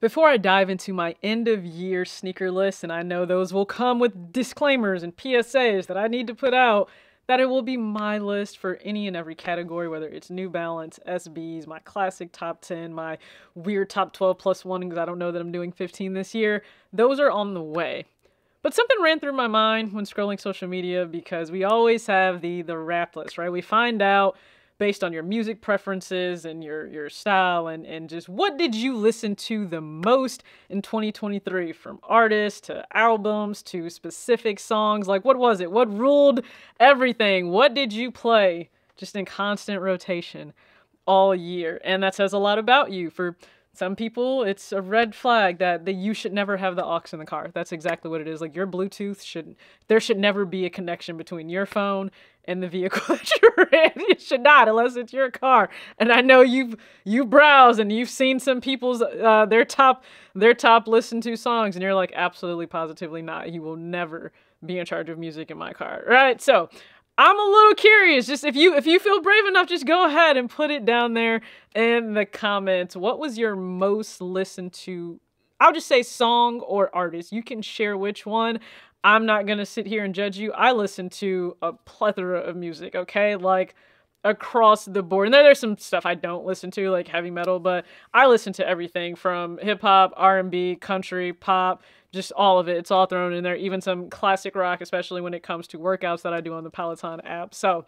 Before I dive into my end of year sneaker list, and I know those will come with disclaimers and PSAs that I need to put out, that it will be my list for any and every category, whether it's New Balance, SBs, my classic top 10, my weird top 12 plus one, because I don't know that I'm doing 15 this year. Those are on the way. But something ran through my mind when scrolling social media, because we always have the wrap list, right? We find out based on your music preferences and your style and just what did you listen to the most in 2023, from artists to albums to specific songs. Like, what was it? What ruled everything? What did you play just in constant rotation all year? And that says a lot about you. For some people, it's a red flag that you should never have the aux in the car. That's exactly what it is. Like, your Bluetooth there should never be a connection between your phone and the vehicle that you're in. It should not, unless it's your car. And I know you browse and you've seen some people's their top listened to songs, and you're like, absolutely positively not. You will never be in charge of music in my car, right? So I'm a little curious. Just if you feel brave enough, just go ahead and put it down there in the comments. What was your most listened to, I'll just say, song or artist? You can share which one. I'm not going to sit here and judge you. I listen to a plethora of music, okay? Like, across the board. And there's some stuff I don't listen to, like heavy metal, but I listen to everything from hip-hop, R&B, country, pop, just all of it. It's all thrown in there, even some classic rock, especially when it comes to workouts that I do on the Peloton app. So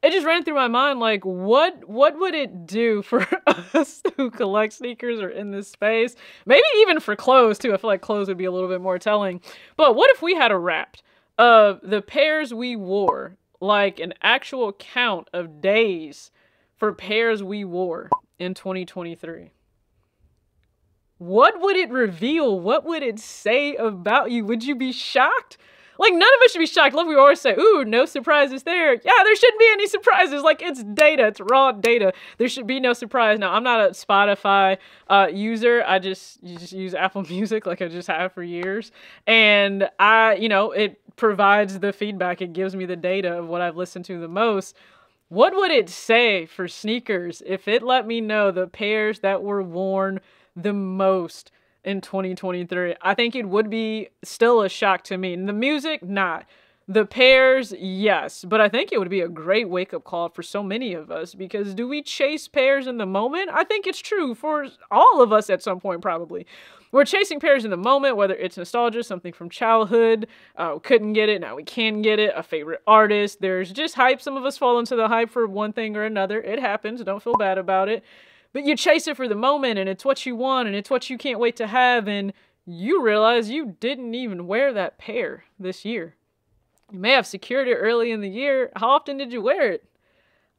it just ran through my mind, like, what would it do for us who collect sneakers or in this space? Maybe even for clothes, too. I feel like clothes would be a little bit more telling. But what if we had a Wrapped of the pairs we wore, like an actual count of days for pairs we wore in 2023? What would it reveal? What would it say about you? Would you be shocked? Like, none of us should be shocked. Love, we always say, ooh, no surprises there. Yeah, there shouldn't be any surprises. Like, it's data. It's raw data. There should be no surprise. Now, I'm not a Spotify user. I just use Apple Music like I just have for years. And it provides the feedback. It gives me the data of what I've listened to the most. What would it say for sneakers if it let me know the pairs that were worn the most in 2023? I think it would be still a shock to me. And the music, not. The pairs, yes. But I think it would be a great wake-up call for so many of us, because do we chase pairs in the moment? I think it's true for all of us at some point, probably. We're chasing pairs in the moment, whether it's nostalgia, something from childhood, couldn't get it, now we can get it, a favorite artist. There's just hype. Some of us fall into the hype for one thing or another. It happens. Don't feel bad about it. But you chase it for the moment, and it's what you want, and it's what you can't wait to have, and you realize you didn't even wear that pair this year. You may have secured it early in the year. How often did you wear it?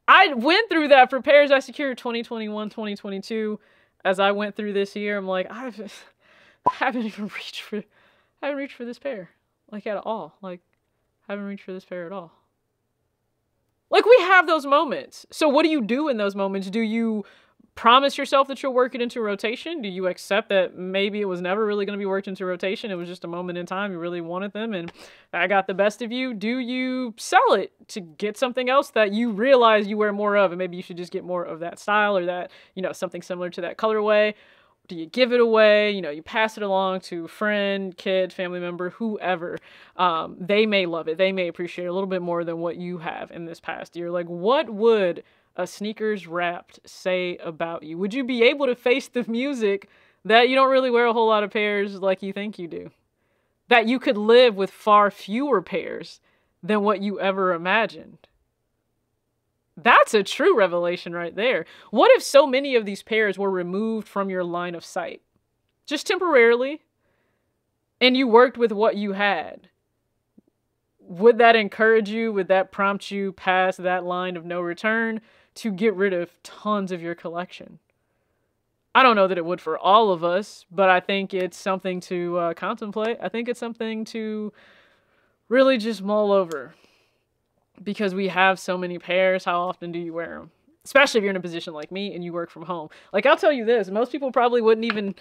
I went through that for pairs I secured 2021, 2022. As I went through this year, I'm like, I haven't reached for this pair, like, at all. Like, haven't reached for this pair at all. Like, we have those moments. So what do you do in those moments? Do you promise yourself that you'll work it into rotation? Do you accept that maybe it was never really going to be worked into rotation? It was just a moment in time. You really wanted them, and I got the best of you. Do you sell it to get something else that you realize you wear more of, and maybe you should just get more of that style, or that, something similar to that colorway? Do you give it away? You pass it along to a friend, kid, family member, whoever. They may love it. They may appreciate it a little bit more than what you have in this past year. Like, what would a sneakers Wrapped say about you? Would you be able to face the music that you don't really wear a whole lot of pairs like you think you do? That you could live with far fewer pairs than what you ever imagined? That's a true revelation right there. What if so many of these pairs were removed from your line of sight, just temporarily, and you worked with what you had? Would that encourage you? Would that prompt you past that line of no return to get rid of tons of your collection? I don't know that it would for all of us, but I think it's something to contemplate. I think it's something to really just mull over, because we have so many pairs. How often do you wear them? Especially if you're in a position like me and you work from home. Like, I'll tell you this, most people probably wouldn't even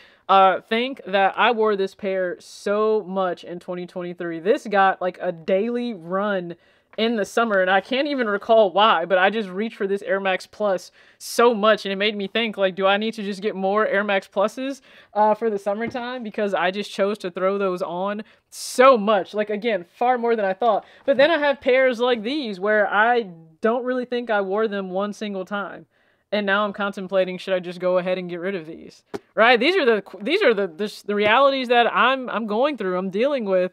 think that I wore this pair so much in 2023. This got like a daily run in the summer, and I can't even recall why, but I just reached for this Air Max Plus so much, and it made me think, like, do I need to just get more Air Max Pluses for the summertime? Because I just chose to throw those on so much. Like, again, far more than I thought. But then I have pairs like these where I don't really think I wore them one single time. And now I'm contemplating, should I just go ahead and get rid of these? Right? These are the realities that I'm going through, I'm dealing with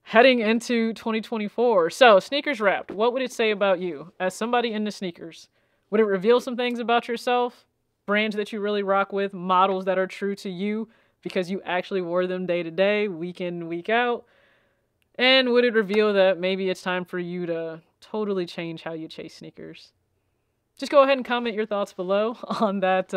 heading into 2024. So, sneakers wrapped. What would it say about you as somebody into sneakers? Would it reveal some things about yourself? Brands that you really rock with, models that are true to you because you actually wore them day to day, week in, week out? And would it reveal that maybe it's time for you to totally change how you chase sneakers? Just go ahead and comment your thoughts below on that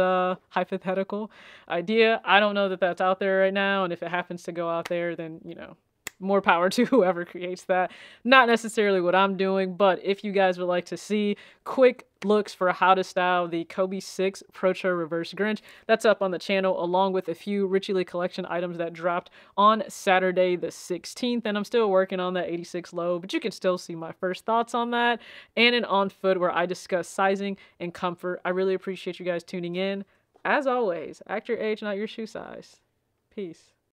hypothetical idea. I don't know that that's out there right now, and if it happens to go out there, then, you know, more power to whoever creates that. Not necessarily what I'm doing, but if you guys would like to see quick looks for how to style the Kobe 6 Procho Reverse Grinch, that's up on the channel, along with a few Richie Lee collection items that dropped on Saturday the 16th, and I'm still working on that 86 low, but you can still see my first thoughts on that, and an on foot where I discuss sizing and comfort. I really appreciate you guys tuning in. As always, act your age, not your shoe size. Peace.